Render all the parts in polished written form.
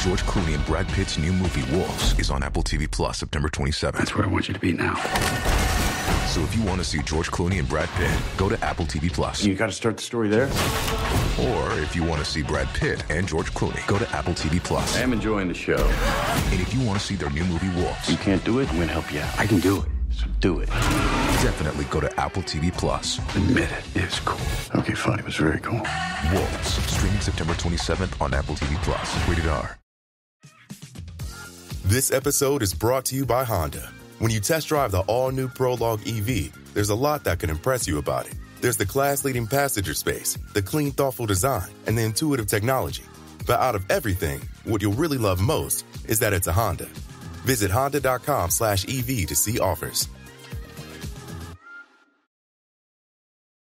George Clooney and Brad Pitt's new movie, Wolves, is on Apple TV Plus September 27th. That's where I want you to be now. So if you want to see George Clooney and Brad Pitt, go to Apple TV Plus. You got to start the story there. Or if you want to see Brad Pitt and George Clooney, go to Apple TV Plus. I am enjoying the show. And if you want to see their new movie, Wolves, You can't do it, I'm going to help you out. I can do it, so do it. definitely go to Apple TV Plus. Admit it, it's cool. Okay, fine, it was very cool. Wolves, streaming September 27th on Apple TV Plus. Rated R. This episode is brought to you by Honda. When you test drive the all-new Prologue EV, there's a lot that can impress you about it. There's the class-leading passenger space, the clean, thoughtful design, and the intuitive technology. But out of everything, what you'll really love most is that it's a Honda. Visit honda.com/EV to see offers.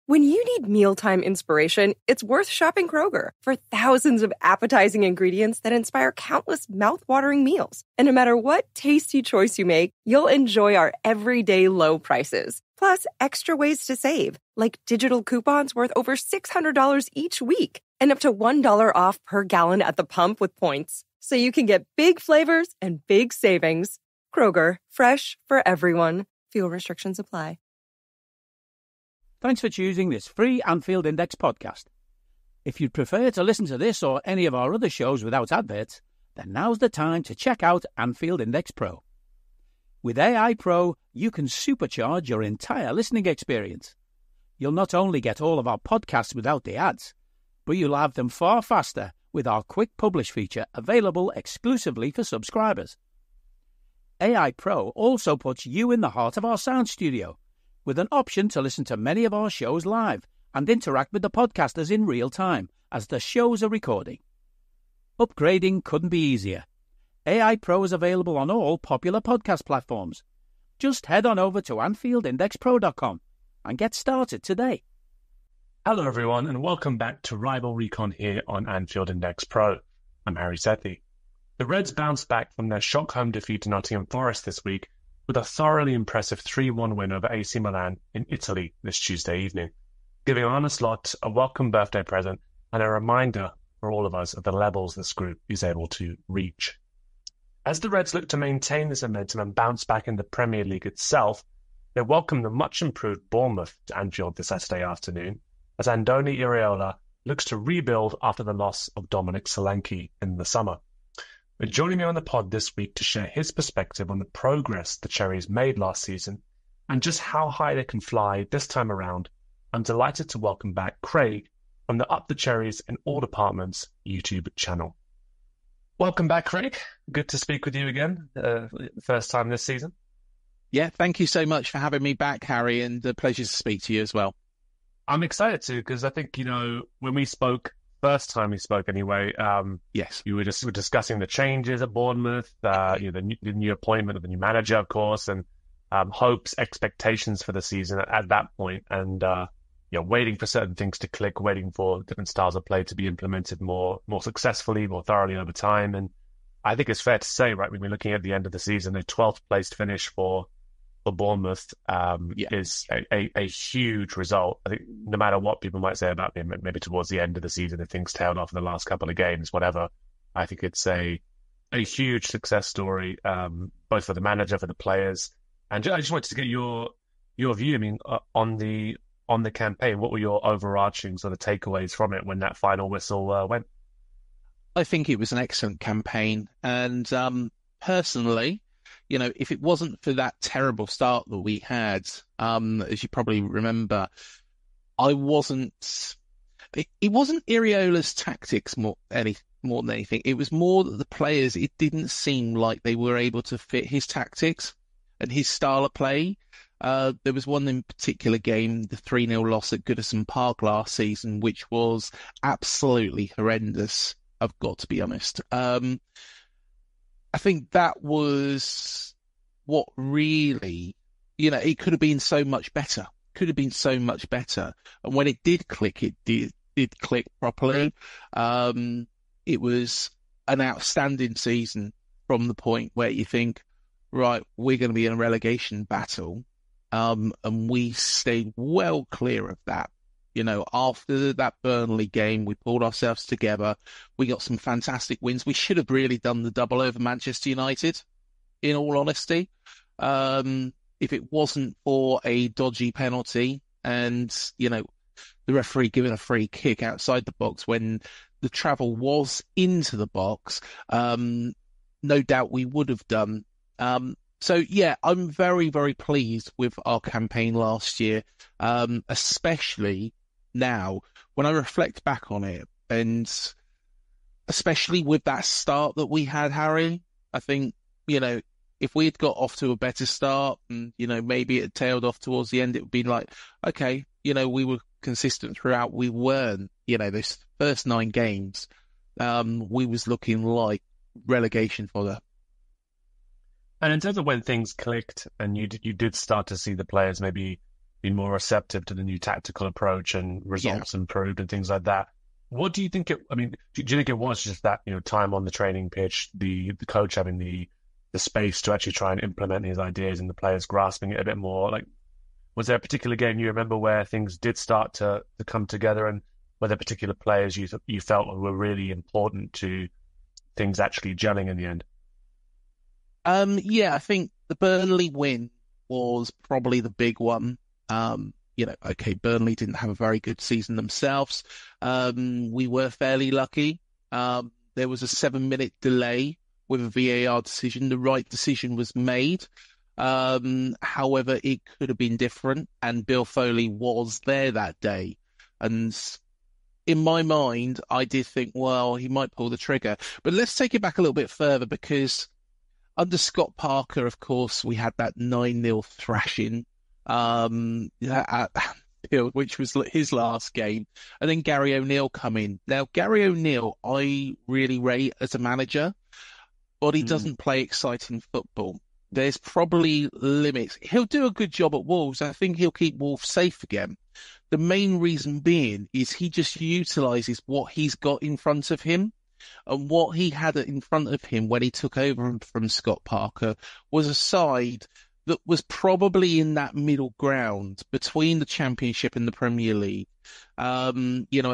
When you need mealtime inspiration, it's worth shopping Kroger for thousands of appetizing ingredients that inspire countless mouth-watering meals. And no matter what tasty choice you make, you'll enjoy our everyday low prices. Plus, extra ways to save, like digital coupons worth over $600 each week and up to $1 off per gallon at the pump with points. So you can get big flavors and big savings. Kroger, fresh for everyone. Fuel restrictions apply. Thanks for choosing this free Anfield Index podcast. If you'd prefer to listen to this or any of our other shows without adverts, then now's the time to check out Anfield Index Pro. With AI Pro, you can supercharge your entire listening experience. You'll not only get all of our podcasts without the ads, but you'll have them far faster with our Quick Publish feature available exclusively for subscribers. AI Pro also puts you in the heart of our sound studio, with an option to listen to many of our shows live and interact with the podcasters in real time as the shows are recording. Upgrading couldn't be easier. AI Pro is available on all popular podcast platforms. Just head on over to AnfieldIndexPro.com and get started today. Hello everyone and welcome back to Rival Recon here on Anfield Index Pro. I'm Harry Sethi. The Reds bounced back from their shock home defeat to Nottingham Forest this week with a thoroughly impressive 3-1 win over AC Milan in Italy this Tuesday evening, giving Arne Slot a welcome birthday present and a reminder for all of us of the levels this group is able to reach. As the Reds look to maintain this momentum and bounce back in the Premier League itself, they welcome the much-improved Bournemouth to Anfield this Saturday afternoon, as Andoni Iraola looks to rebuild after the loss of Dominic Solanke in the summer. But joining me on the pod this week to share his perspective on the progress the Cherries made last season and just how high they can fly this time around, I'm delighted to welcome back Craig from the Up the Cherries in All Departments YouTube channel. Welcome back, Craig. Good to speak with you again, first time this season. Yeah, thank you so much for having me back, Harry, and a pleasure to speak to you as well. I'm excited to, because I think, when we spoke, first time we spoke anyway, yes, you were discussing the changes at Bournemouth, the new appointment of the new manager, of course, and hopes, expectations for the season at that point, and waiting for certain things to click, waiting for different styles of play to be implemented more successfully, more thoroughly over time. And I think it's fair to say, right, when we're looking at the end of the season, a 12th place finish for Bournemouth is a huge result. I think no matter what people might say about maybe towards the end of the season, if things tailed off in the last couple of games, whatever, I think it's a huge success story, both for the manager, for the players. And I just wanted to get your view, on the campaign. What were your overarching sort of takeaways from it when that final whistle went? I think it was an excellent campaign. And personally, if it wasn't for that terrible start that we had, as you probably remember, it wasn't Iraola's tactics more than anything. It was more that the players, it didn't seem like they were able to fit his tactics and his style of play. There was one in particular game, the 3-0 loss at Goodison Park last season, which was absolutely horrendous, I've got to be honest. I think that was what really, it could have been so much better. And when it did click, it did click properly. It was an outstanding season from the point where you think, right, we're going to be in a relegation battle. And we stayed well clear of that. After that Burnley game, we pulled ourselves together. We got some fantastic wins. We should have really done the double over Manchester United, in all honesty. If it wasn't for a dodgy penalty and, the referee giving a free kick outside the box when the travel was into the box, no doubt we would have done. So, yeah, I'm very, very pleased with our campaign last year, especially now when I reflect back on it, and especially with that start that we had, Harry. I think, if we had got off to a better start and, maybe it tailed off towards the end, it would be like, okay, we were consistent throughout. We weren't, those first 9 games, we was looking like relegation fodder. And in terms of when things clicked and you did start to see the players maybe be more receptive to the new tactical approach and results improved and things like that, what do you think do you think it was just that, time on the training pitch, the coach having the space to actually try and implement his ideas and the players grasping it a bit more? Like, was there a particular game you remember where things did start to come together, and were there particular players you felt were really important to things actually gelling in the end? I think the Burnley win was probably the big one. Burnley didn't have a very good season themselves. We were fairly lucky. There was a 7-minute delay with a VAR decision. The right decision was made. However, it could have been different, and Bill Foley was there that day. And in my mind, I did think, well, he might pull the trigger. But let's take it back a little bit further, because under Scott Parker, of course, we had that 9-0 thrashing at Anfield, which was his last game. And then Gary O'Neill come in. Now, Gary O'Neill, I really rate as a manager, but he doesn't play exciting football. There's probably limits. He'll do a good job at Wolves. I think he'll keep Wolves safe again. The main reason being is he just utilises what he's got in front of him. And what he had in front of him when he took over from Scott Parker was a side that was probably in that middle ground between the Championship and the Premier League. A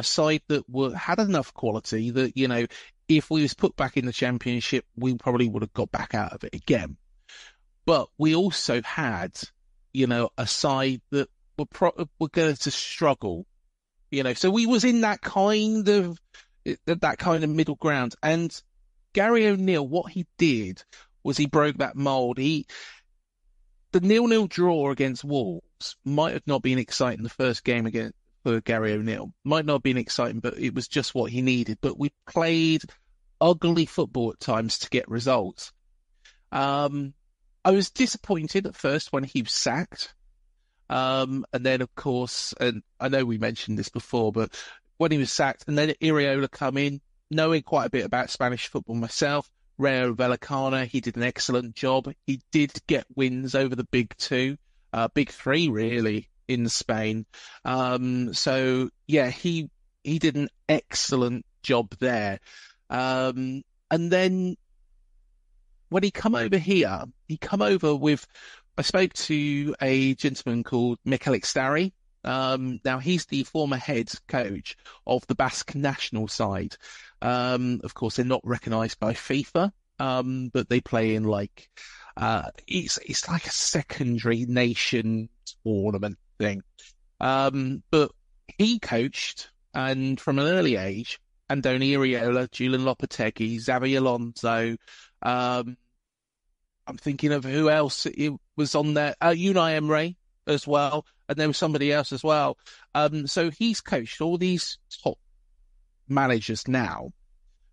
side that had enough quality that, if we was put back in the Championship, we probably would have got back out of it again. But we also had, a side that were going to struggle. So we was in that kind of middle ground. And Gary O'Neill, what he did was he broke that mould. The 0-0 draw against Wolves might have not been exciting the first game for Gary O'Neill. Might not have been exciting, but it was just what he needed. But we played ugly football at times to get results. I was disappointed at first when he was sacked. And then, of course, and I know we mentioned this before, but when he was sacked, and then Iraola come in, knowing quite a bit about Spanish football myself, Rayo Vallecano, he did an excellent job. He did get wins over the big 2, big 3 really, in Spain. He did an excellent job there. And then when he come over here, I spoke to a gentleman called Mikel Ixtari. Now he's the former head coach of the Basque national side. Of course, they're not recognised by FIFA, but they play in it's like a secondary nation tournament thing. But he coached, and from an early age, Andoni Iraola, Julian Lopetegui, Xavi Alonso. I'm thinking of who else it was on there. Unai Emery as well, and there was somebody else as well. So he's coached all these top managers now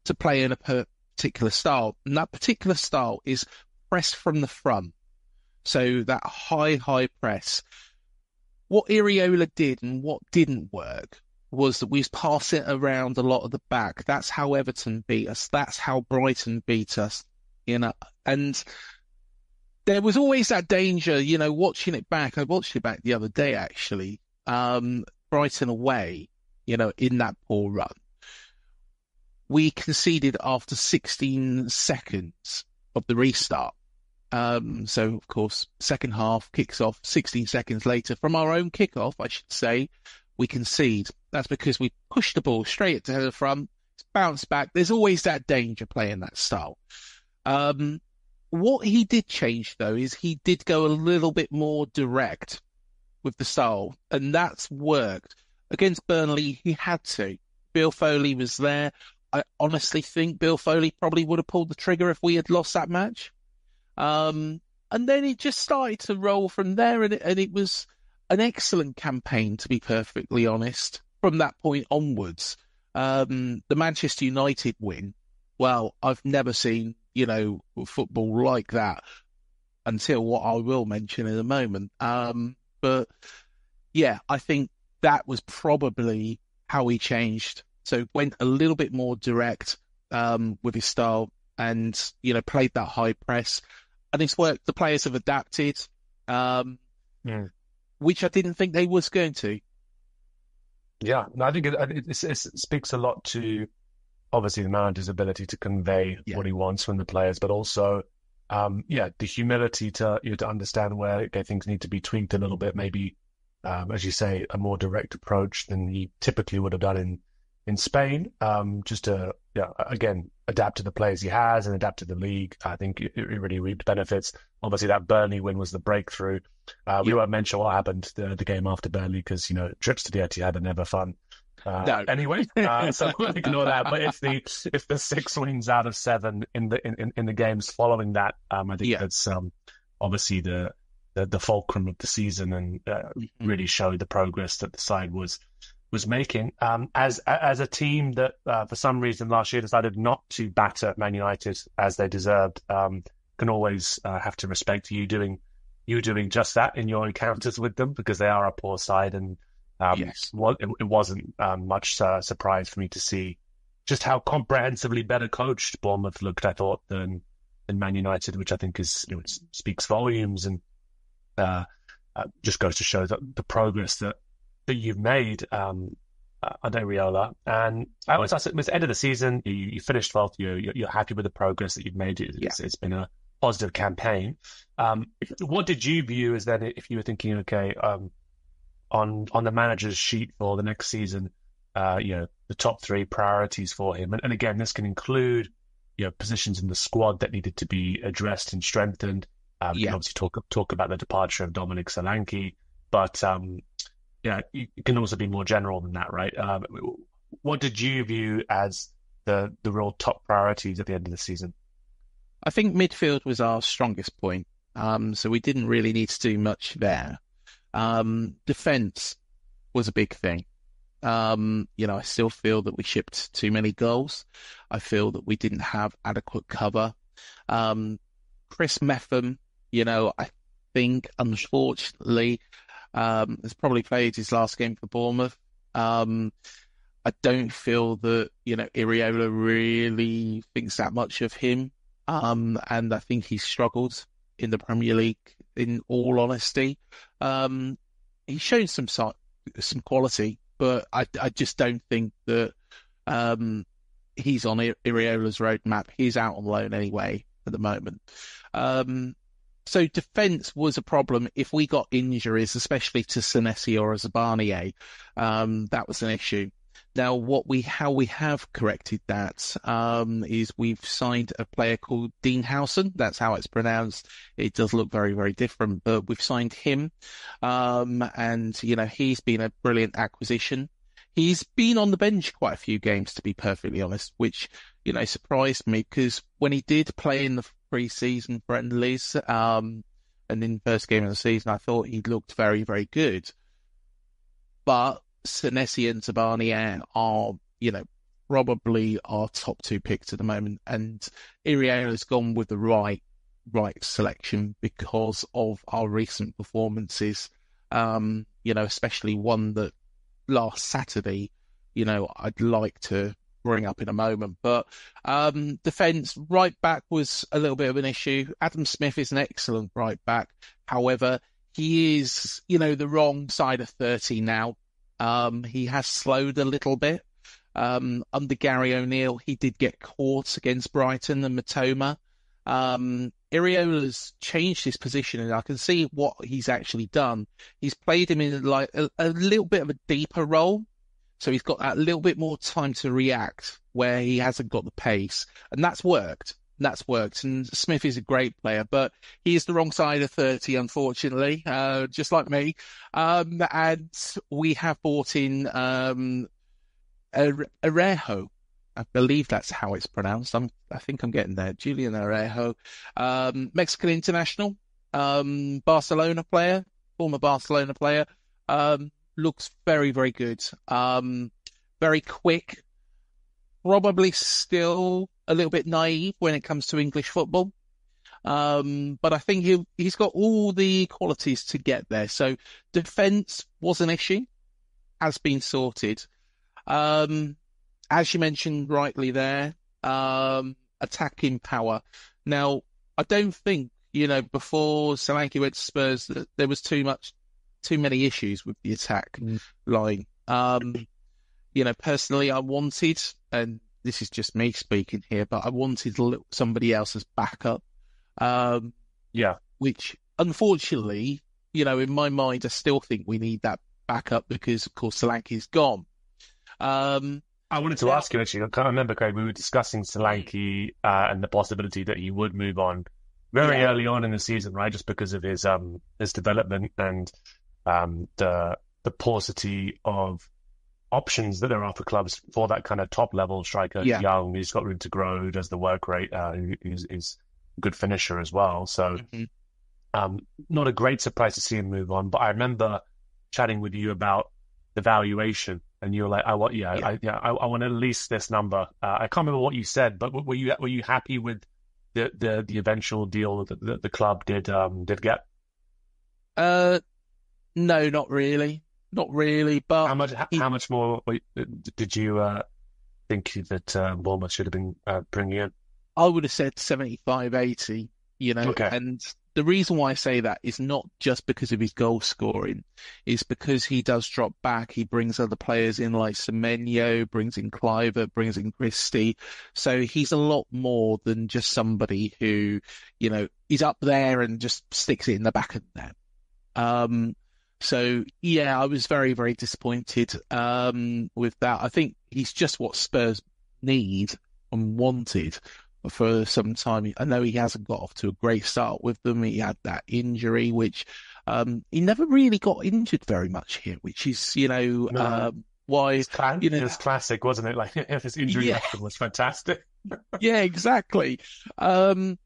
to play in a particular style, and that particular style is press from the front. So that high press. What Iraola did and what didn't work was that we was passing around a lot of the back. That's how Everton beat us. That's how Brighton beat us. And there was always that danger, watching it back. I watched it back the other day, actually. Brighton away, in that poor run. We conceded after 16 seconds of the restart. So, of course, second half kicks off 16 seconds later from our own kickoff, I should say. we concede. That's because we push the ball straight to the front, bounce back. There's always that danger playing that style. What he did change, though, is he did go a little bit more direct with the style, and that's worked. Against Burnley, he had to. Bill Foley was there. I honestly think Bill Foley probably would have pulled the trigger if we had lost that match. And then it just started to roll from there, and it was an excellent campaign, to be perfectly honest, from that point onwards. The Manchester United win, well, I've never seen, football like that until what I will mention in a moment. But yeah, I think that was probably how he changed. So went a little bit more direct with his style and, played that high press. And it's worked. The players have adapted, which I didn't think they was going to. Yeah, I think it speaks a lot to, obviously, the manager's ability to convey what he wants from the players, but also, the humility to understand where things need to be tweaked a little bit. Maybe, as you say, a more direct approach than he typically would have done in Spain. Just to, again, adapt to the players he has and adapt to the league. I think it really reaped benefits. Obviously, that Burnley win was the breakthrough. We won't mention what happened the game after Burnley because, trips to the Etihad are never fun. No. Anyway, so we'll ignore that. But if the 6 wins out of 7 in the games following that, I think that's obviously the fulcrum of the season and really showed the progress that the side was making. As a team that for some reason last year decided not to batter Man United as they deserved, can always have to respect you doing just that in your encounters with them because they are a poor side and. It wasn't much surprise for me to see just how comprehensively better coached Bournemouth looked, I thought, than Man United, which I think speaks volumes and just goes to show that the progress that you've made under Iraola. And I always ask, it was the end of the season, you finished 12th, you're happy with the progress that you've made. It's been a positive campaign. What did you view as then, if you were thinking, okay, on the manager's sheet for the next season, the top 3 priorities for him. And again, this can include, positions in the squad that needed to be addressed and strengthened. You can obviously talk about the departure of Dominic Solanke, but it can also be more general than that, right? What did you view as the real top priorities at the end of the season? I think midfield was our strongest point. So we didn't really need to do much there. Defence was a big thing. I still feel that we shipped too many goals. I feel that we didn't have adequate cover. Chris Metham, I think, unfortunately, has probably played his last game for Bournemouth. I don't feel that, Iraola really thinks that much of him. And I think he's struggled in the Premier League, in all honesty. He's shown some quality, but I just don't think that he's on Iraola's roadmap. He's out on loan anyway at the moment. So defence was a problem. If we got injuries, especially to Sethi or Zabanier, that was an issue. Now, how we have corrected that is we've signed a player called Dean Howson. That's how it's pronounced. It does look very, very different, but we've signed him. And, he's been a brilliant acquisition. He's been on the bench quite a few games, to be perfectly honest, which, surprised me because when he did play in the pre-season friendlies and in the first game of the season, I thought he looked very, very good. But Sethi and Zabanier are, probably our top 2 picks at the moment. And Iraola's gone with the right selection because of our recent performances. Especially one that last Saturday, I'd like to bring up in a moment. But defence, right back was a little bit of an issue. Adam Smith is an excellent right back. However, he is, the wrong side of 30 now. He has slowed a little bit. Under Gary O'Neill, he did get caught against Brighton and Matoma. Iriola's changed his position, and I can see what he's actually done. He's played him in like a little bit of a deeper role, so he's got that little bit more time to react where he hasn't got the pace, and that's worked. And Smith is a great player, but he is the wrong side of 30, unfortunately, just like me. And we have bought in Arejo. I believe that's how it's pronounced. I think I'm getting there. Julian Arejo, Mexican international, Barcelona player, former Barcelona player, looks very, very good. Very quick, probably still a little bit naive when it comes to English football. But I think he's got all the qualities to get there. So defence was an issue, has been sorted. As you mentioned rightly there, attacking power. Now, I don't think, before Solanke went to Spurs that there was too many issues with the attack line. Personally, I wanted, and this is just me speaking here, but I wanted somebody else as backup. Which, unfortunately, in my mind, I still think we need that backup because, of course, Solanke's gone. I wanted to ask you, actually, I can't remember, Craig, we were discussing Solanke and the possibility that he would move on very early on in the season, right? Just because of his development and the paucity of options that there are for clubs for that kind of top-level striker. Young, he's got room to grow, does the work rate, is a good finisher as well. So not a great surprise to see him move on, but I remember chatting with you about the valuation. And you were like, I want at least this number. I can't remember what you said, but were you happy with the eventual deal that the club did get? No, not really. But how much more did you think that Bournemouth should have been bringing in? I would have said 75, 80. Okay. And the reason why I say that is not just because of his goal scoring, it's because he does drop back. He brings other players in like Semenyo, brings in Cliver, brings in Christie. So he's a lot more than just somebody who, is up there and just sticks it in the back of the net. So yeah, I was very, very disappointed with that. I think he's just what Spurs need and wanted for some time. I know he hasn't got off to a great start with them. He had that injury, which he never really got injured very much here, which is, why... It was classic, wasn't it? Like, his injury record was fantastic. Yeah, exactly. And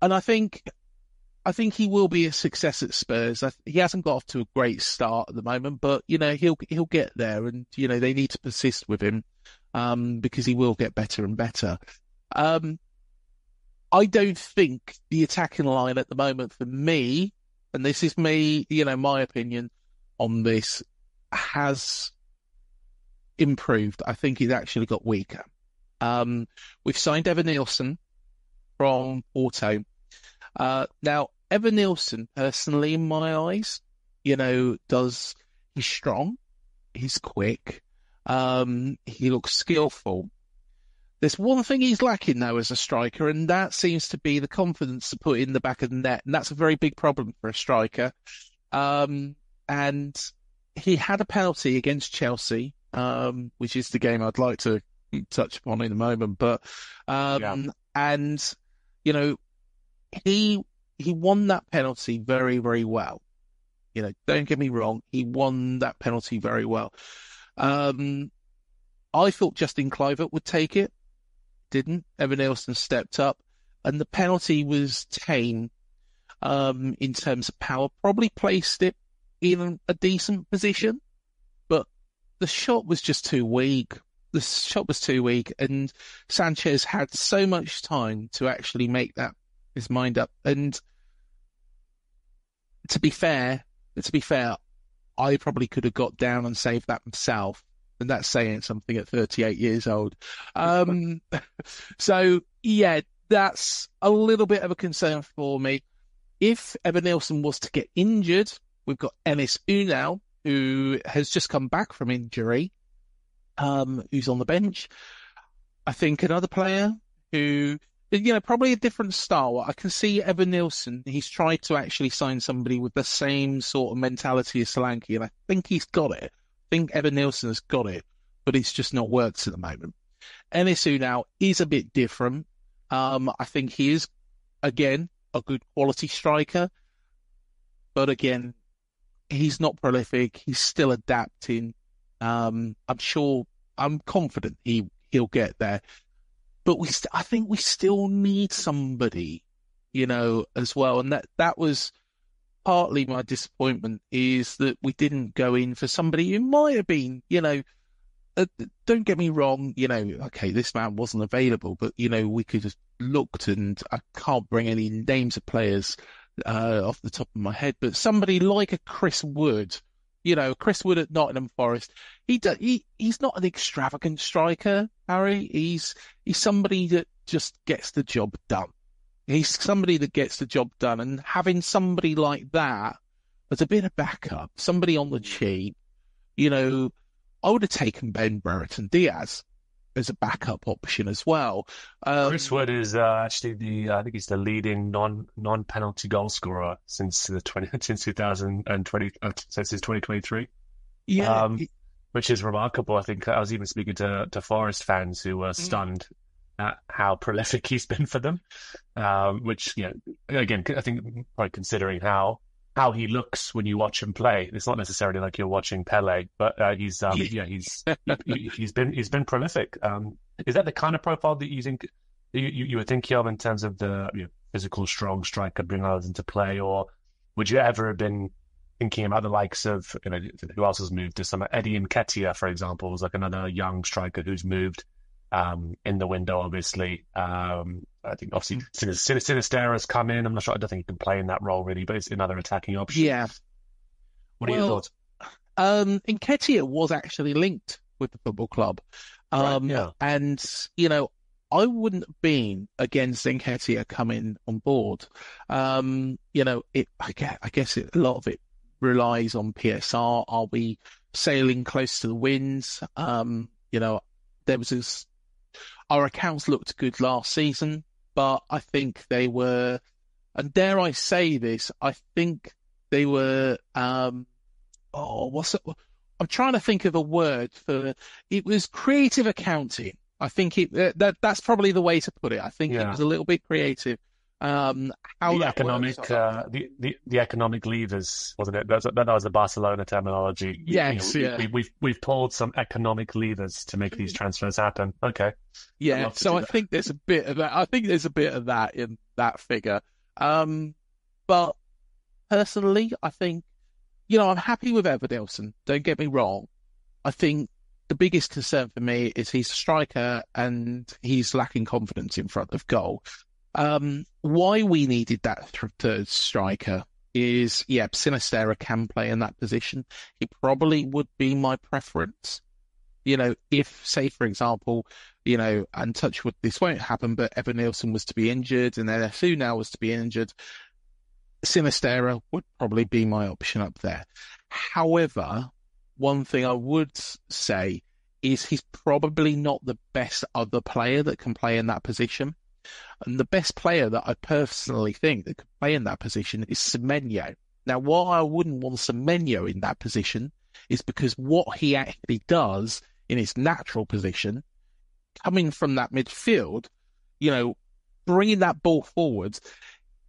I think he will be a success at Spurs. He hasn't got off to a great start at the moment, but, he'll get there, and, they need to persist with him because he will get better and better. I don't think the attacking line at the moment for me, and this is me, my opinion on this, has improved. I think he's actually got weaker. We've signed Evan Nielsen from Porto. Now, Evan Nielsen, personally, in my eyes, he's strong, he's quick, he looks skillful. There's one thing he's lacking now as a striker, and that seems to be the confidence to put in the back of the net. And that's a very big problem for a striker. And he had a penalty against Chelsea, which is the game I'd like to touch upon in a moment. But, and, he won that penalty very, very well. Don't get me wrong. He won that penalty very well. I thought Justin Kluivert would take it. Didn't. Evan Nielsen stepped up, and the penalty was tame in terms of power. Probably placed it in a decent position, but the shot was just too weak. The shot was too weak, and Sanchez had so much time to actually make his mind up. And to be fair, I probably could have got down and saved that myself. And that's saying something at 38 years old. So, yeah, that's a little bit of a concern for me. If Evan Nielsen was to get injured, we've got Enis Unal, who has just come back from injury, who's on the bench. I think another player who probably a different style. I can see Evan Nilsson. He's tried to actually sign somebody with the same sort of mentality as Solanke, and I think he's got it. I think Evan Nilsson has got it, but it's just not worked at the moment. NSU now is a bit different. I think he is, again, a good quality striker, but again, he's not prolific. He's still adapting. I'm confident he'll get there. But I think we still need somebody, as well. And that was partly my disappointment, is that we didn't go in for somebody who might have been, don't get me wrong, okay, this man wasn't available, but, we could have looked, and I can't bring any names of players off the top of my head, but somebody like a Chris Wood, Chris Wood at Nottingham Forest, he's not an extravagant striker, Harry. He's somebody that just gets the job done. He's somebody that gets the job done, and having somebody like that as a bit of backup, somebody on the cheap, I would have taken Ben Brereton Diaz as a backup option as well. Chris Wood is actually I think he's the leading non-penalty goal scorer since 2020, since 2023. Yeah, which is remarkable. I think I was even speaking to Forest fans who were stunned at how prolific he's been for them. Which, again, I think probably considering how he looks when you watch him play, it's not necessarily like you're watching Pele, but he's been prolific. Is that the kind of profile that you think you were thinking of in terms of the physical, strong striker bring others into play, or would you ever have been thinking about the likes of who else has moved to some Eddie Nketiah, for example, was like another young striker who's moved in the window, obviously. I think obviously Sinisterra has come in. I'm not sure. I don't think he can play in that role really, but it's another attacking option. Yeah. What are your thoughts? Nketiah was actually linked with the football club. Right, yeah. And, I wouldn't have been against Nketiah coming on board. I guess a lot of it relies on PSR. Are we sailing close to the winds? There was our accounts looked good last season, but I think they were, and dare I say this, I think they were, what's it? I'm trying to think of a word for it. Was creative accounting. I think that's probably the way to put it. I think it was a little bit creative. The economic levers, wasn't it? That was the Barcelona terminology. Yes, we've pulled some economic levers to make these transfers happen. Okay. Yeah, so I think there's a bit of that. I think there's a bit of that in that figure. But personally, I think, I'm happy with Evan Nilsson. Don't get me wrong. I think the biggest concern for me is he's a striker and he's lacking confidence in front of goal. Why we needed that third striker is, Sinisterra can play in that position. He probably would be my preference. If, say, for example, and touch wood, this won't happen, but Evan Nilsson was to be injured and NSU now was to be injured, Sinisterra would probably be my option up there. However, one thing I would say is he's probably not the best other player that can play in that position. And the best player that I personally think that could play in that position is Semenyo. Now, why I wouldn't want Semenyo in that position is because what he actually does in his natural position, coming from that midfield, bringing that ball forwards,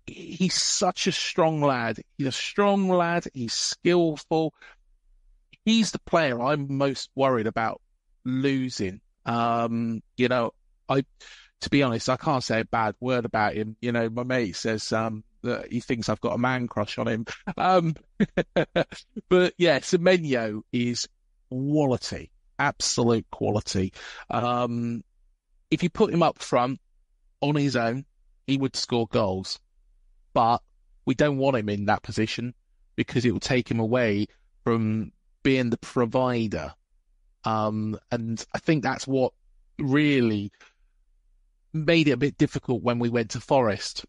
he's such a strong lad. He's a strong lad. He's skillful. He's the player I'm most worried about losing. To be honest, I can't say a bad word about him. My mate says that he thinks I've got a man crush on him. But yeah, Semenyo is quality, absolute quality. If you put him up front on his own, he would score goals. But we don't want him in that position because it will take him away from being the provider. And I think that's what really made it a bit difficult when we went to Forest.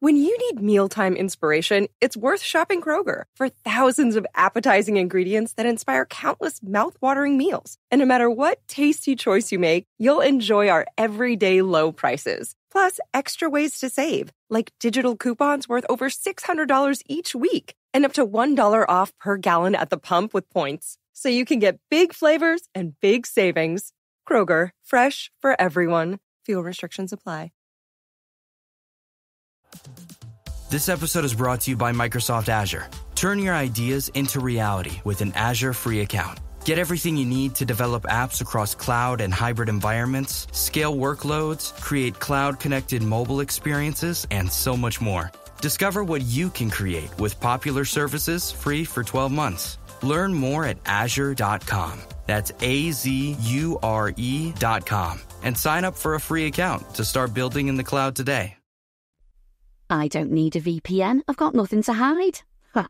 When you need mealtime inspiration, it's worth shopping Kroger for thousands of appetizing ingredients that inspire countless mouth-watering meals. And no matter what tasty choice you make, you'll enjoy our everyday low prices. Plus, extra ways to save, like digital coupons worth over $600 each week and up to $1 off per gallon at the pump with points. So you can get big flavors and big savings. Kroger, fresh for everyone. Fuel restrictions apply. This episode is brought to you by Microsoft Azure. Turn your ideas into reality with an Azure free account. Get everything you need to develop apps across cloud and hybrid environments, scale workloads, create cloud-connected mobile experiences, and so much more. Discover what you can create with popular services free for 12 months. Learn more at azure.com. That's AZURE.com. And sign up for a free account to start building in the cloud today. I don't need a VPN. I've got nothing to hide. Ha.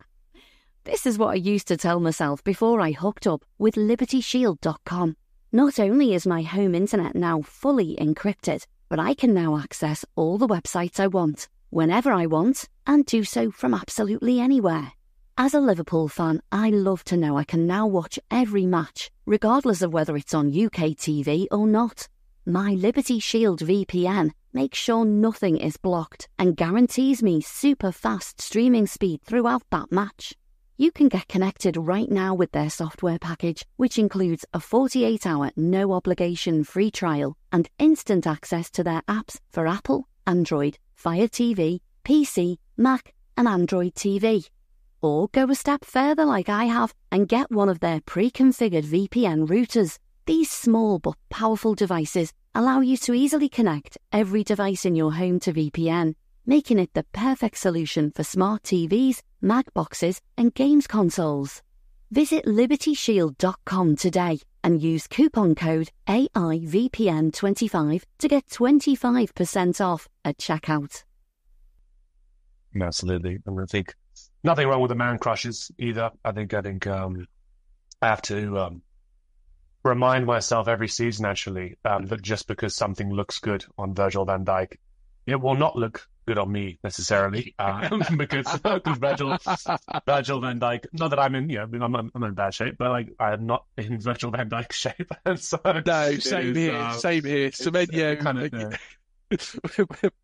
This is what I used to tell myself before I hooked up with LibertyShield.com. Not only is my home internet now fully encrypted, but I can now access all the websites I want, whenever I want, and do so from absolutely anywhere. As a Liverpool fan, I love to know I can now watch every match, regardless of whether it's on UK TV or not. My Liberty Shield VPN makes sure nothing is blocked and guarantees me super fast streaming speed throughout that match. You can get connected right now with their software package, which includes a 48-hour no-obligation free trial and instant access to their apps for Apple, Android, Fire TV, PC, Mac and Android TV. Or go a step further like I have and get one of their pre-configured VPN routers. These small but powerful devices allow you to easily connect every device in your home to VPN, making it the perfect solution for smart TVs, Mac boxes, and games consoles. Visit LibertyShield.com today and use coupon code AIVPN25 to get 25% off at checkout. Absolutely. And I think nothing wrong with the man crushes either. I think I have to remind myself every season, actually, that just because something looks good on Virgil van Dijk, it will not look good on me necessarily, because Virgil van Dijk. Not that I'm I'm in bad shape, but like I'm not in Virgil van Dijk shape. And so no, same here. Semenyo kind of.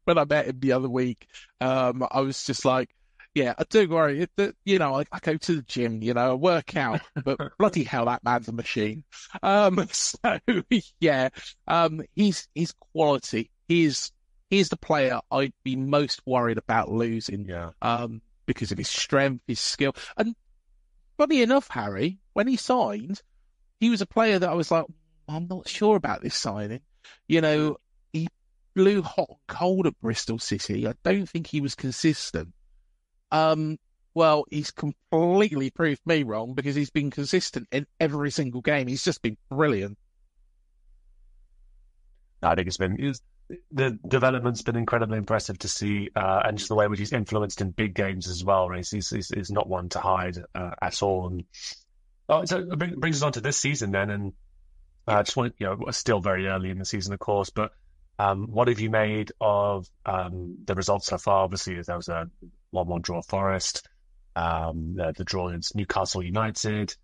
When I met him the other week, I was just like, yeah, I do worry that, I go to the gym, I work out, but bloody hell, that man's a machine. He's quality. He's the player I'd be most worried about losing. Yeah. Because of his strength, his skill. And funny enough, Harry, when he signed, he was a player that I was like, I'm not sure about this signing. He blew hot and cold at Bristol City. I don't think he was consistent. Well, he's completely proved me wrong because he's been consistent in every single game. He's just been brilliant. I think the development's been incredibly impressive to see, and just the way which he's influenced in big games as well. Right? He's not one to hide at all. And so it brings us on to this season then, and just want we're still very early in the season, of course, but what have you made of the results so far? Obviously, there was a 1-1 draw Forest, the draw against Newcastle United,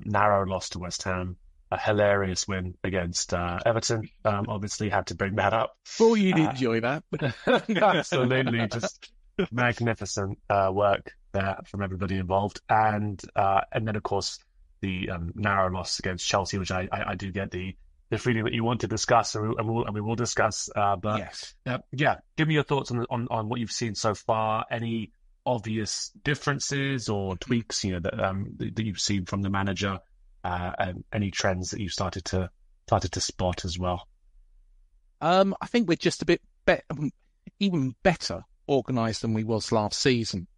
narrow loss to West Ham, a hilarious win against Everton. Obviously, had to bring that up. Well, you'd enjoy that. Absolutely, just magnificent work there from everybody involved, and then of course the narrow loss against Chelsea, which I do get the feeling that you want to discuss, and we will discuss. But yes. Give me your thoughts on what you've seen so far. Any obvious differences or tweaks, that you've seen from the manager, and any trends that you've started to spot as well. I think we're just a bit even better organised than we was last season.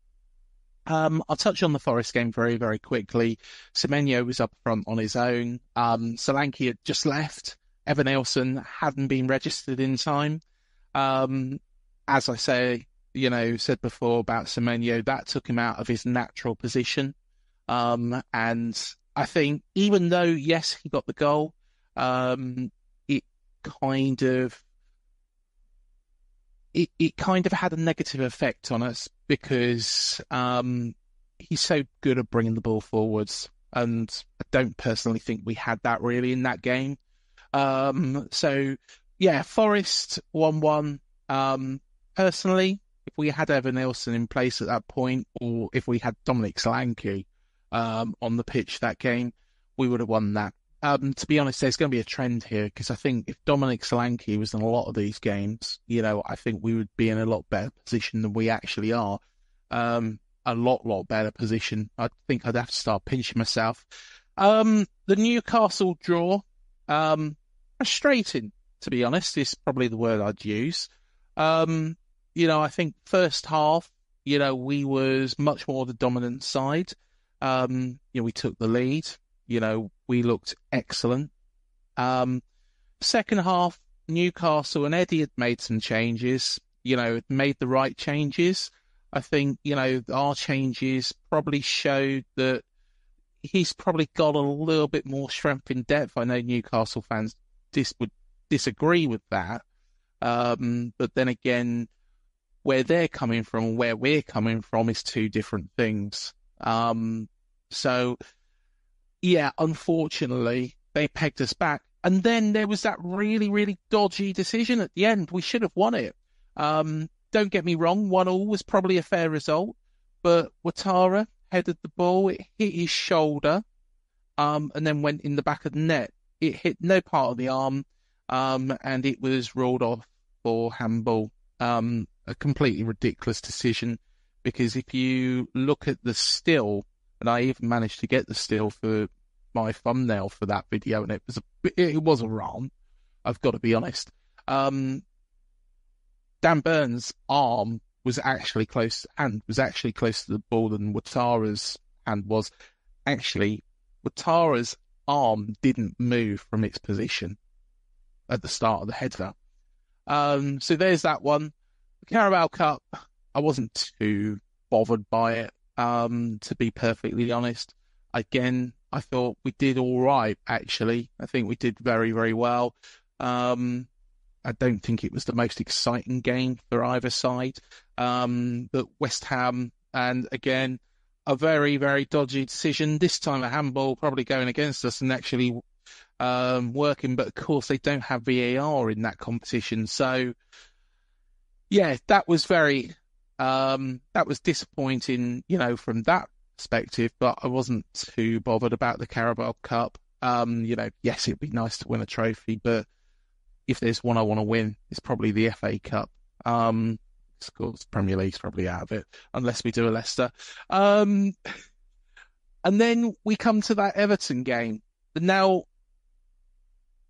I'll touch on the Forest game very, very quickly. Semenyo was up front on his own. Solanke had just left. Evan Nelson hadn't been registered in time. As I said before about Semenyo, that took him out of his natural position. And I think even though, yes, he got the goal, it kind of it kind of had a negative effect on us because he's so good at bringing the ball forwards, and I don't personally think we had that really in that game. So yeah, Forest 1-1. Personally, if we had Evan Nilsson in place at that point, or if we had Dominic Solanke on the pitch that game, we would have won that. To be honest, there's going to be a trend here, because I think if Dominic Solanke was in a lot of these games, I think we would be in a lot better position than we actually are. A lot better position. I think I'd have to start pinching myself. The Newcastle draw, frustrating, to be honest, is probably the word I'd use. I think first half, we was much more the dominant side. We took the lead. We looked excellent. Second half, Newcastle and Eddie had made some changes, made the right changes. I think, our changes probably showed that he's probably got a little bit more strength in depth. I know Newcastle fans would disagree with that. But then again, where they're coming from and where we're coming from is two different things. So, yeah, unfortunately, they pegged us back. And then there was that really, really dodgy decision at the end. We should have won it. Don't get me wrong, 1-1 was probably a fair result, but Ouattara headed the ball, it hit his shoulder, and then went in the back of the net. It hit no part of the arm, and it was ruled off for handball. A completely ridiculous decision, because if you look at the still, and I even managed to get the still for my thumbnail for that video, and it wasn't wrong, I've got to be honest. Dan Burns' arm was actually close to the ball than Ouattara's hand was. Actually, Ouattara's arm didn't move from its position at the start of the header. So there's that one. The Carabao Cup, I wasn't too bothered by it, to be perfectly honest. Again, I thought we did all right, actually. I think we did very, very well. I don't think it was the most exciting game for either side. But West Ham, and again, a very, very dodgy decision. This time a handball probably going against us and actually working. But of course, they don't have VAR in that competition. So, yeah, that was that was disappointing, from that perspective. But I wasn't too bothered about the Carabao Cup. Yes, it'd be nice to win a trophy, but if there's one I want to win, it's probably the FA Cup. Of course, Premier League's probably out of it, unless we do a Leicester. And then we come to that Everton game. Now,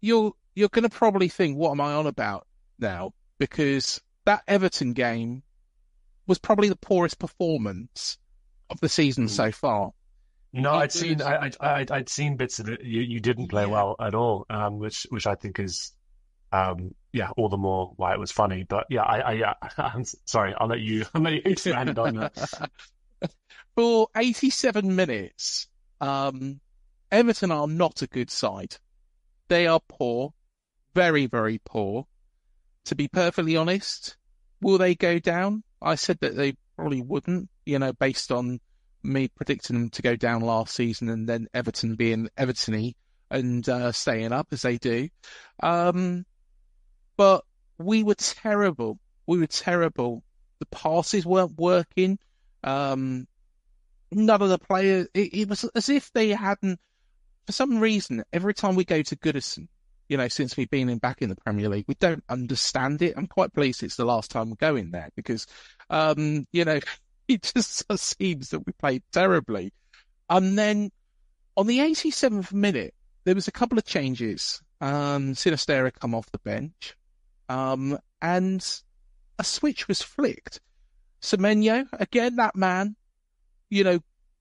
you're going to probably think, what am I on about now? Because that Everton game was probably the poorest performance of the season so far. No, I'd seen bits of it. You didn't play well at all, which I think is, all the more why it was funny. But yeah, I'm sorry. I'll let you expand on that. For 87 minutes, Everton are not a good side. They are poor, very, very poor. To be perfectly honest, will they go down? I said that they probably wouldn't, based on me predicting them to go down last season, and then Everton being Everton-y and staying up as they do. But we were terrible. The passes weren't working. None of the players, it was as if they hadn't, for some reason, every time we go to Goodison, since we've been back in the Premier League, we don't understand it. I'm quite pleased it's the last time we're going there, because, it just seems that we played terribly. And then on the 87th minute, there was a couple of changes. Sinistera come off the bench, and a switch was flicked. Semenyo, again, that man,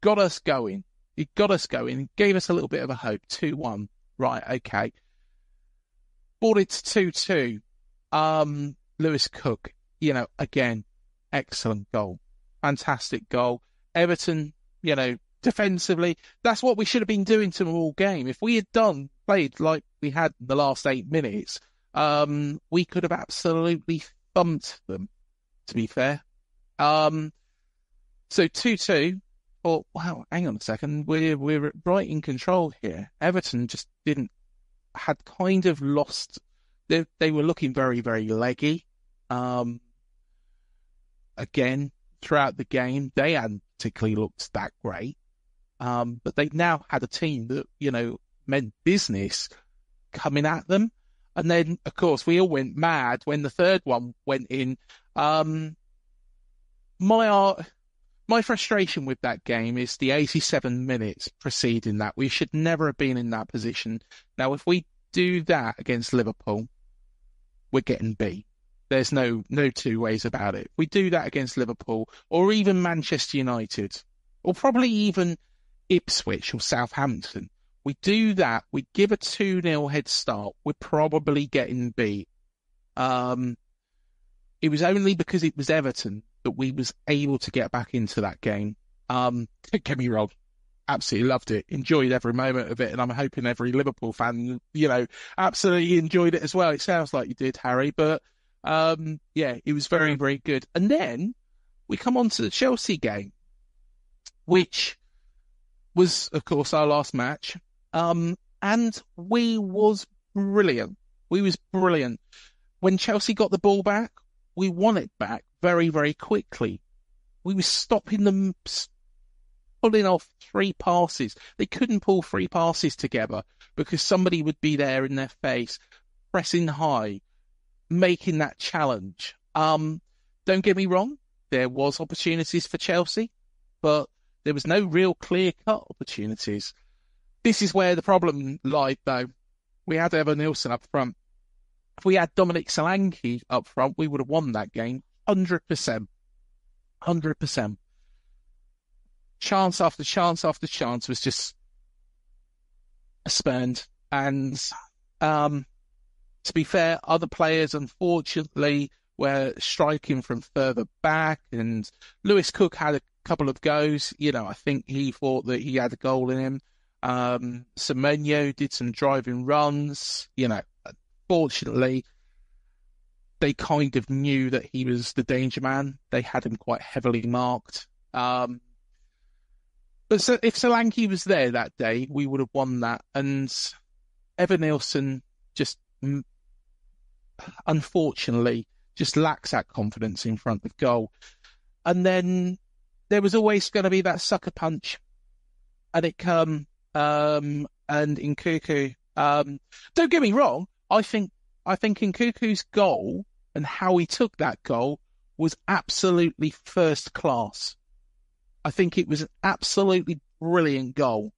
got us going. He got us going, gave us a little bit of a hope. 2-1. Right, okay. Brought it to 2-2. Lewis Cook, again, excellent goal. Fantastic goal. Everton, defensively, that's what we should have been doing to them all game. If we had played like we had in the last 8 minutes, we could have absolutely thumped them. to be fair. So 2-2. Oh, wow, hang on a second. We're right in control here. Everton just had kind of lost. They were looking very, very leggy. Again, throughout the game, they hadn't particularly looked that great. But they now had a team that, meant business coming at them. And then, of course, we all went mad when the third one went in. My frustration with that game is the 87 minutes preceding that. We should never have been in that position. Now, if we do that against Liverpool, we're getting beat. There's no two ways about it. If we do that against Liverpool or even Manchester United or probably even Ipswich or Southampton, we do that, we give a 2-0 head start, we're probably getting beat. It was only because it was Everton that we was able to get back into that game. Don't get me wrong, absolutely loved it, enjoyed every moment of it, and I'm hoping every Liverpool fan, absolutely enjoyed it as well. It sounds like you did, Harry, but it was very, very good. And then we come on to the Chelsea game, which was, of course, our last match. And we was brilliant. We was brilliant. When Chelsea got the ball back, we won it back very, very quickly. We were stopping them pulling off 3 passes. They couldn't pull 3 passes together because somebody would be there in their face, pressing high, making that challenge. Don't get me wrong, there was opportunities for Chelsea, but there was no real clear-cut opportunities. This is where the problem lied, though. We had Evan Nilsson up front. If we had Dominic Solanke up front, we would have won that game 100%. 100%. Chance after chance after chance was just spurned. And to be fair, other players, unfortunately, were striking from further back. And Lewis Cook had a couple of goes. I think he thought that he had a goal in him. Semenyo did some driving runs. Fortunately, they kind of knew that he was the danger man. They had him quite heavily marked. But so if Solanke was there that day, we would have won that. And Evan Nilsson just, unfortunately, just lacks that confidence in front of goal. And then there was always going to be that sucker punch. And it come, and Nkunku, don't get me wrong, I think Nkunku's goal and how he took that goal was absolutely first class. I think it was an absolutely brilliant goal.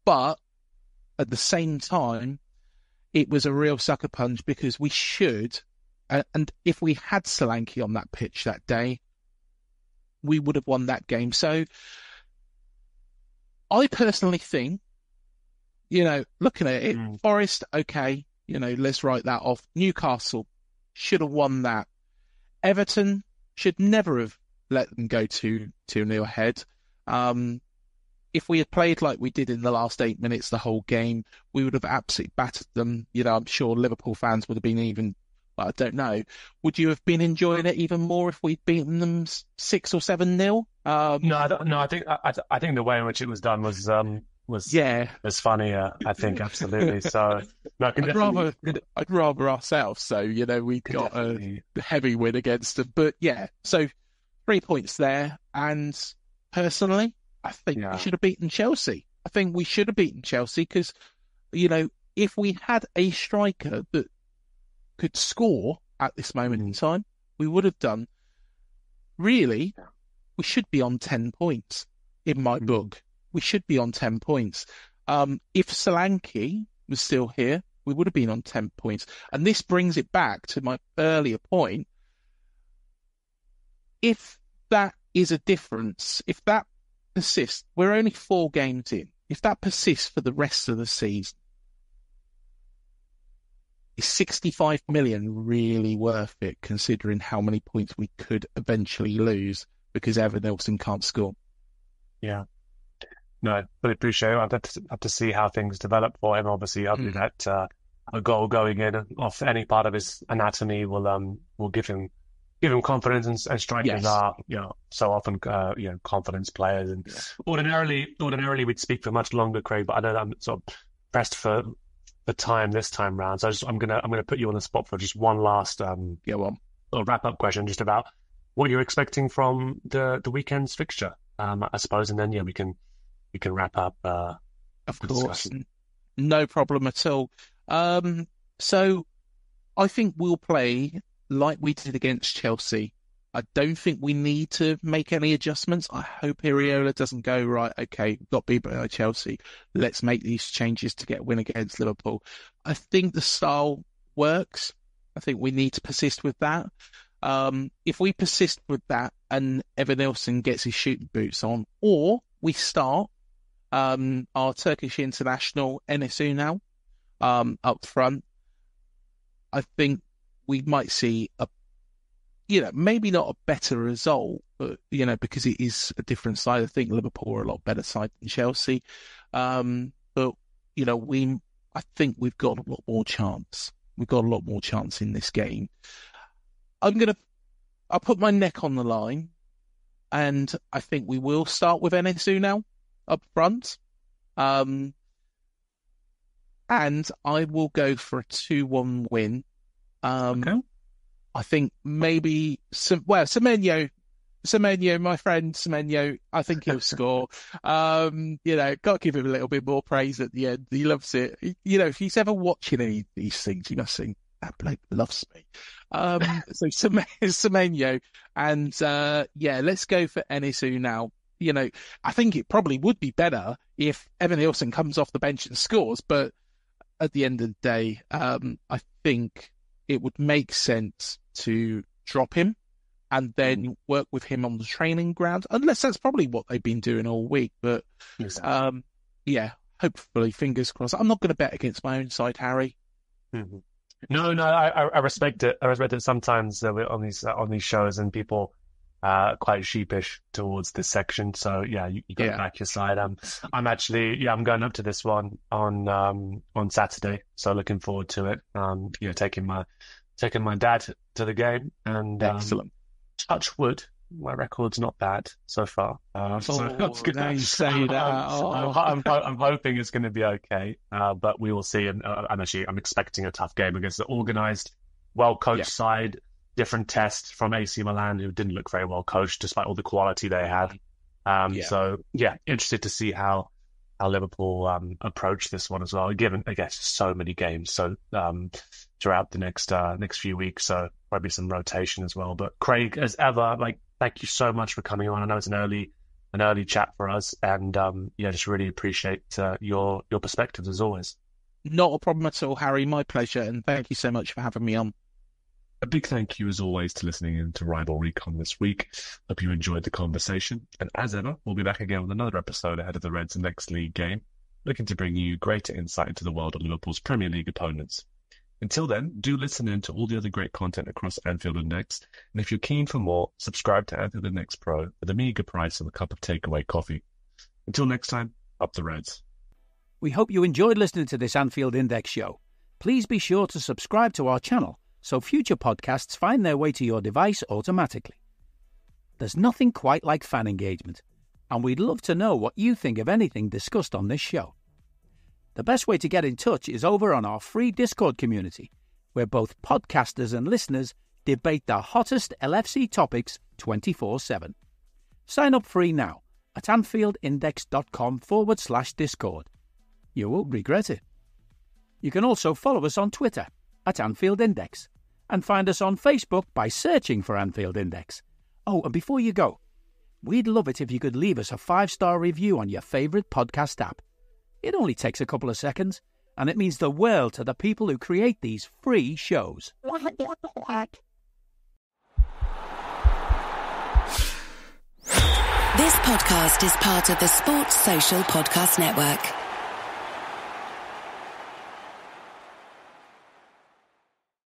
But at the same time, it was a real sucker punch because we should, and if we had Solanke on that pitch that day, we would have won that game. So I personally think, looking at it, Forest, okay, let's write that off. Newcastle should have won that. Everton should never have let them go 2-0 ahead. If we had played like we did in the last 8 minutes the whole game, we would have absolutely battered them. I'm sure Liverpool fans would have been even, I don't know. Would you have been enjoying it even more if we'd beaten them 6 or 7-0? No, I think the way in which it was done was funny. I think absolutely. So no, I'd rather ourselves. So we got a heavy win against them. But yeah, so 3 points there. And personally, I think we should have beaten Chelsea. I think we should have beaten Chelsea because if we had a striker that could score at this moment in time, we would have done. Really, we should be on 10 points in my book. We should be on 10 points. If Solanke was still here, we would have been on 10 points. And this brings it back to my earlier point. If that is a difference, if that persists, we're only 4 games in. If that persists for the rest of the season, is 65 million really worth it, considering how many points we could eventually lose because Evan Nilsson can't score? Yeah. No, but appreciate it. I'd have to see how things develop for him. Obviously, hopefully that a goal going in off any part of his anatomy will give him give him confidence, and strikers are, so often, confidence players. And ordinarily we'd speak for much longer, Craig, but I know that I'm sort of pressed for time this time round. So I'm gonna put you on the spot for just one last little wrap up question, just about what you're expecting from the weekend's fixture, I suppose, and then we can wrap up. Of course, no problem at all. So I think we'll play like we did against Chelsea. I don't think we need to make any adjustments. I hope Iriola doesn't go, right, okay, we've got beat by Chelsea. Let's make these changes to get a win against Liverpool. I think the style works. I think we need to persist with that. If we persist with that and Evan Nilsson gets his shooting boots on, or we start our Turkish international Enes Ünal up front, I think we might see maybe not a better result, but, because it is a different side. I think Liverpool are a lot better side than Chelsea. But, I think we've got a lot more chance. We've got a lot more chance in this game. I'll put my neck on the line, and I think we will start with Enes Ünal up front. And I will go for a 2-1 win. Okay. I think maybe Semenyo, my friend Semenyo, I think he'll score. Got to give him a little bit more praise at the end. He loves it. If he's ever watching any of these things, you must think, that bloke loves me. So Semenyo, and let's go for Enes Ünal. I think it probably would be better if Evan Nilsson comes off the bench and scores, but at the end of the day, I think it would make sense to drop him and then work with him on the training ground, unless that's probably what they've been doing all week. But hopefully, fingers crossed. I'm not going to bet against my own side, Harry. Mm-hmm. No, I respect it. I respect it. Sometimes we're on these shows and people quite sheepish towards this section. So you got to back your side. I'm actually I'm going up to this one on Saturday. So looking forward to it. Taking my dad to the game, and excellent. Touch wood, my record's not bad so far. So that's good. Now you say that. I'm hoping it's going to be okay, but we will see. And I'm expecting a tough game against the organised, well-coached side. Different test from AC Milan, who didn't look very well coached despite all the quality they had. So interested to see how Liverpool approach this one as well, given, I guess, so many games throughout the next few weeks. So probably some rotation as well. But Craig, as ever, thank you so much for coming on. I know it's an early chat for us, and just really appreciate your perspectives as always. Not a problem at all, Harry. My pleasure, and thank you so much for having me on. A big thank you, as always, to listening in to Rival Recon this week. Hope you enjoyed the conversation. And as ever, we'll be back again with another episode ahead of the Reds' next league game, looking to bring you greater insight into the world of Liverpool's Premier League opponents. Until then, do listen in to all the other great content across Anfield Index. And if you're keen for more, subscribe to Anfield Index Pro at the meager price of a cup of takeaway coffee. Until next time, up the Reds. We hope you enjoyed listening to this Anfield Index show. Please be sure to subscribe to our channel so future podcasts find their way to your device automatically. There's nothing quite like fan engagement, and we'd love to know what you think of anything discussed on this show. The best way to get in touch is over on our free Discord community, where both podcasters and listeners debate the hottest LFC topics 24/7. Sign up free now at AnfieldIndex.com/Discord. You won't regret it. You can also follow us on Twitter at Anfield Index, and find us on Facebook by searching for Anfield Index. Oh, and before you go, we'd love it if you could leave us a 5-star review on your favourite podcast app. It only takes a couple of seconds, and it means the world to the people who create these free shows. This podcast is part of the Sports Social Podcast Network.